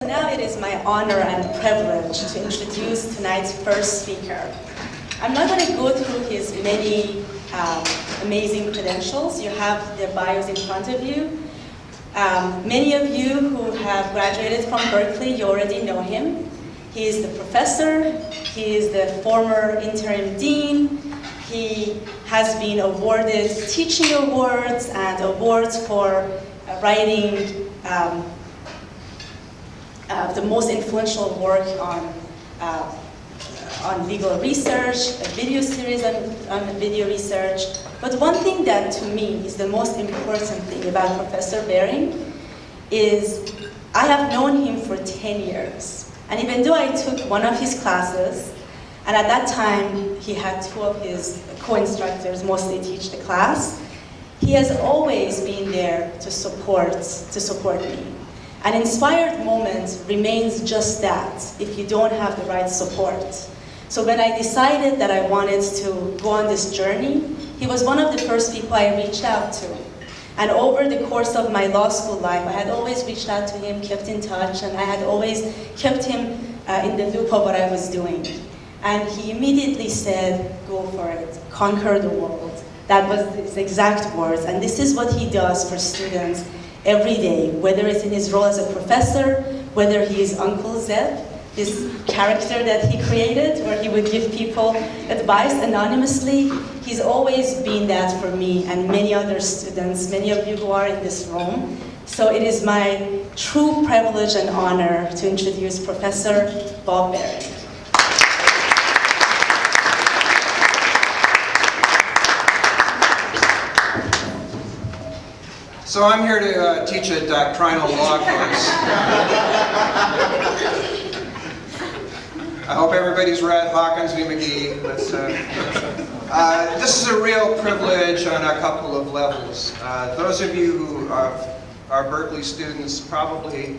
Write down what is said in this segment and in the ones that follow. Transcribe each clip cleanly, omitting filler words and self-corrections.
Now it is my honor and privilege to introduce tonight's first speaker. I'm not going to go through his many amazing credentials. You have their bios in front of you. Many of you who have graduated from Berkeley, you already know him. He is the professor. He is the former interim dean. He has been awarded teaching awards and awards for writing the most influential work on legal research, a video series on video research. But one thing that to me is the most important thing about Professor Berring is I have known him for 10 years. And even though I took one of his classes, and at that time he had two of his co-instructors mostly teach the class, he has always been there to support me. An inspired moment remains just that, if you don't have the right support. So when I decided that I wanted to go on this journey, he was one of the first people I reached out to. And over the course of my law school life, I had always reached out to him, kept in touch, and I had always kept him in the loop of what I was doing. And he immediately said, go for it, conquer the world. That was his exact words, and this is what he does for students every day, whether it's in his role as a professor, whether he is Uncle Zeb, this character that he created, where he would give people advice anonymously. He's always been that for me and many other students, many of you who are in this room. So it is my true privilege and honor to introduce Professor Bob Berring. So I'm here to teach a doctrinal law course. I hope everybody's read Hawkins v. McGee. This is a real privilege on a couple of levels. Those of you who are Berkeley students probably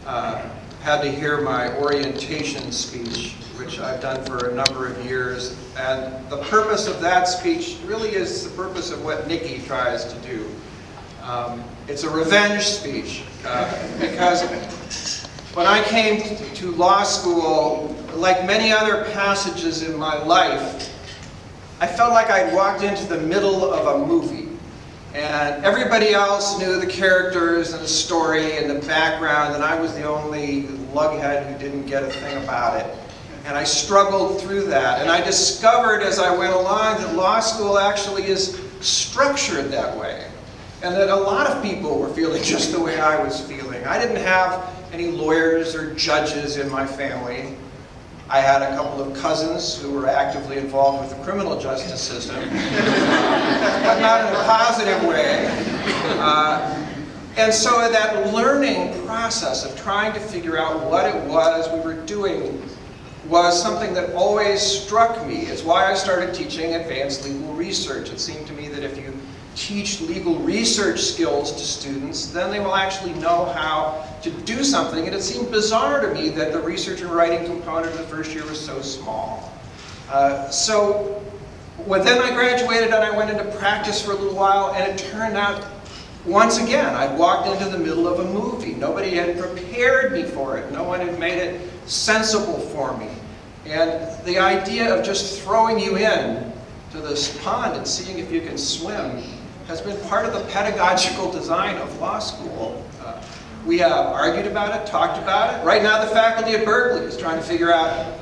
had to hear my orientation speech, which I've done for a number of years. And the purpose of that speech really is the purpose of what Nikki tries to do. It's a revenge speech, because when I came to law school, like many other passages in my life, I felt like I'd walked into the middle of a movie. And everybody else knew the characters and the story and the background, and I was the only lughead who didn't get a thing about it. And I struggled through that. And I discovered as I went along that law school actually is structured that way. And that a lot of people were feeling just the way I was feeling. I didn't have any lawyers or judges in my family. I had a couple of cousins who were actively involved with the criminal justice system, but not in a positive way. And so that learning process of trying to figure out what it was we were doing was something that always struck me. It's why I started teaching advanced legal research. It seemed to me that if you teach legal research skills to students, then they will actually know how to do something. And it seemed bizarre to me that the research and writing component of the first year was so small. So then I graduated and I went into practice for a little while, and it turned out, once again, I'd walked into the middle of a movie. Nobody had prepared me for it. No one had made it sensible for me. And the idea of just throwing you in to this pond and seeing if you can swim has been part of the pedagogical design of law school. We have argued about it, talked about it. Right now the faculty at Berkeley is trying to figure out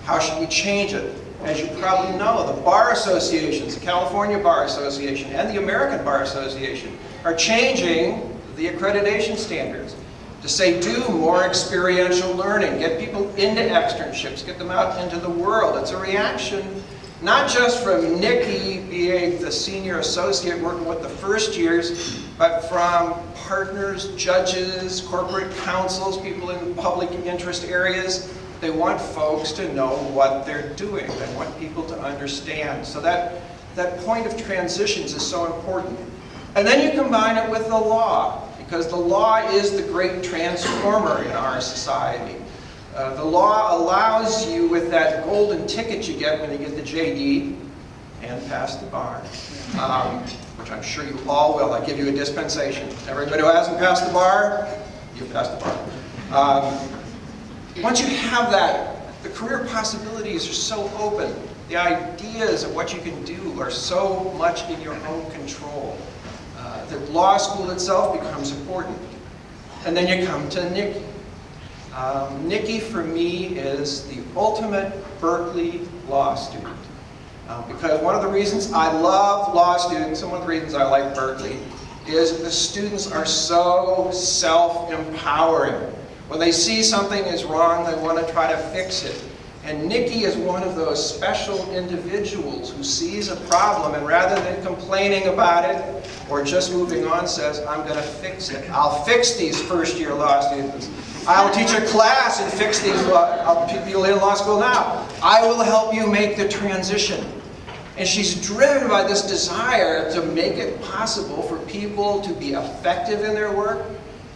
how should we change it. As you probably know, the bar associations, the California Bar Association and the American Bar Association are changing the accreditation standards to say do more experiential learning, get people into externships, get them out into the world. It's a reaction not just from Nikki being the senior associate working with the first years, but from partners, judges, corporate counsels, people in public interest areas. They want folks to know what they're doing. They want people to understand. So that point of transitions is so important. And then you combine it with the law, because the law is the great transformer in our society. The law allows you, with that golden ticket you get when you get the JD, and pass the bar, which I'm sure you all will. I give you a dispensation. Everybody who hasn't passed the bar, you passed the bar. Once you have that, the career possibilities are so open. The ideas of what you can do are so much in your own control. The law school itself becomes important. And then you come to Nikki. Nikki, for me, is the ultimate Berkeley law student. Because one of the reasons I love law students, and one of the reasons I like Berkeley, is the students are so self-empowering. When they see something is wrong, they want to try to fix it. And Nikki is one of those special individuals who sees a problem and rather than complaining about it or just moving on says, I'm going to fix it. I'll fix these first-year law students. I'll teach a class and fix these people in law school now. I will help you make the transition. And she's driven by this desire to make it possible for people to be effective in their work,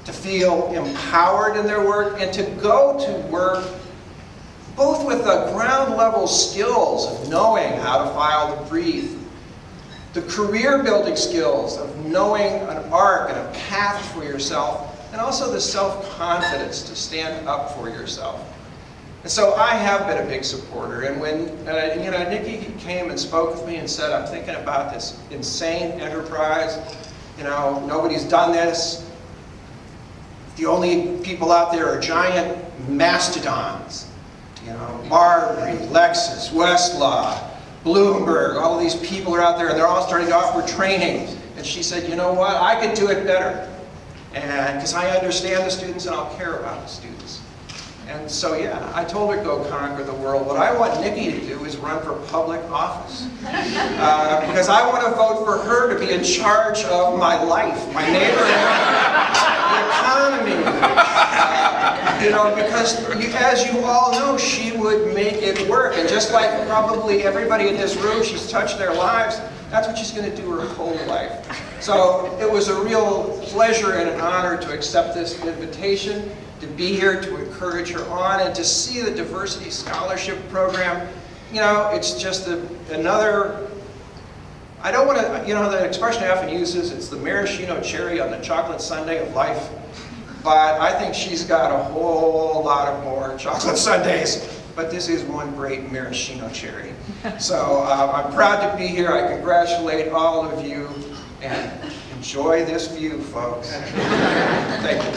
to feel empowered in their work, and to go to work both with the ground level skills of knowing how to file the brief, the career building skills of knowing an arc and a path for yourself, and also the self-confidence to stand up for yourself. And so I have been a big supporter, and when Nikki came and spoke with me and said, I'm thinking about this insane enterprise, nobody's done this, the only people out there are giant mastodons. Marbury, Lexis, Westlaw, Bloomberg, all these people are out there and they're all starting to offer training. And she said, you know what, I could do it better. And because I understand the students and I'll care about the students. And so yeah, I told her go conquer the world. What I want Nikki to do is run for public office. Because I want to vote for her to be in charge of my life, my neighborhood, the economy. Because as you all know, she would make it work. And just like probably everybody in this room, she's touched their lives. That's what she's going to do her whole life. So it was a real pleasure and an honor to accept this invitation, to be here to encourage her on, and to see the Diversity Scholarship Program. It's just another, I don't want to, the expression I often use is it's the maraschino cherry on the chocolate sundae of life. But I think she's got a whole lot of more chocolate sundaes. But this is one great maraschino cherry. So I'm proud to be here. I congratulate all of you. And enjoy this view, folks. Thank you.